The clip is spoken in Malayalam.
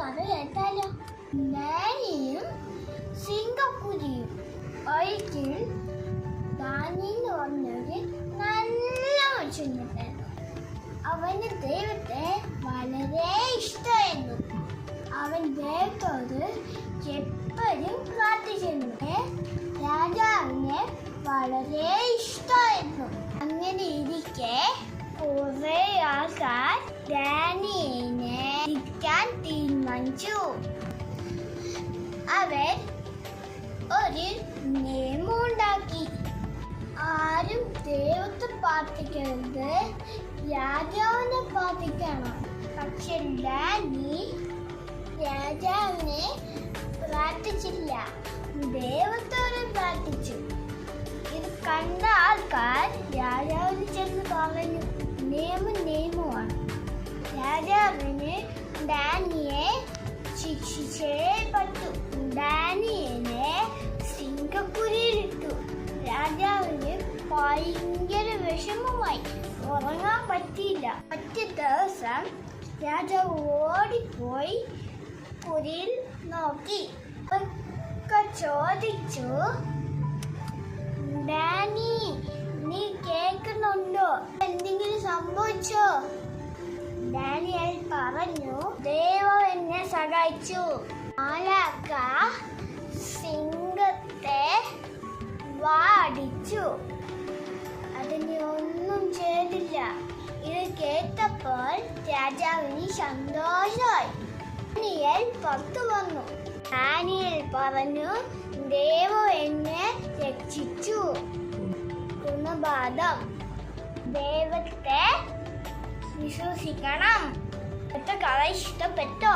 കഥ കേട്ടാലോ? ഡാനിയും സിംഗപ്പൂരിയും ഒരിക്കൽ ഡാനി എന്ന് പറഞ്ഞൊരു നല്ല മനുഷ്യനുണ്ടായിരുന്നു. അവന് ദൈവത്തെ വളരെ ഇഷ്ടമായിരുന്നു. അവൻ ദൈവത്തോട് എപ്പോഴും പ്രാർത്ഥിച്ചിരുന്നു. രാജാവിനെ വളരെ ഇഷ്ടമായിരുന്നു. അങ്ങനെ ഇരിക്കെ കുറെ ആൾക്കാർ ഡാനിയലിനെ ഇരിക്കാൻ തീരുമാനിച്ചു. അവർ ഒരു നിയമം ഉണ്ടാക്കി. ആരും ദൈവത്തെ പ്രാർത്ഥിക്കരുത്, രാജാവിനെ പ്രാർത്ഥിക്കണം. പക്ഷെ ഡാനി രാജാവിനെ പ്രാർത്ഥിച്ചില്ല, ദൈവത്തോട് പ്രാർത്ഥിച്ചു. ഇത് കണ്ട ആൾക്കാർ രാജാവിന് ചെന്ന് പറഞ്ഞു, നിയമമാണ്. രാജാവിന് ഡാനിയെ ശിക്ഷിച്ചേ പറ്റൂ. ഡാനിയനെ സിംഗപ്പൂരിലിട്ടു. രാജാവിന് ഭയങ്കര വിഷമമായി, ഉറങ്ങാൻ പറ്റിയില്ല. ഒറ്റ ദിവസം രാജാവ് ഓടിപ്പോയി പുരിയിൽ നോക്കി ചോദിച്ചു, ഡാനി നീ കേൾക്കുന്നുണ്ടോ? എന്തെങ്കിലും സംഭവിച്ചോ? ഡാനിയൽ പറഞ്ഞു, ദൈവം എന്നെ സഹായിച്ചു. മാലാഖ സിംഹത്തെ വാടിച്ചു, അതിനെ ഒന്നും ചെയ്തില്ല. ഇത് കേട്ടപ്പോൾ രാജാവിന് സന്തോഷമായി. ഡാനിയൽ പുറത്തു വന്നു. ഡാനിയൽ പറഞ്ഞു, ദൈവം എന്നെ രക്ഷിച്ചു. ഗുണപാഠം: ദൈവത്തെ വിശ്വസിക്കണം. കഥ ഇഷ്ടപ്പെട്ടോ?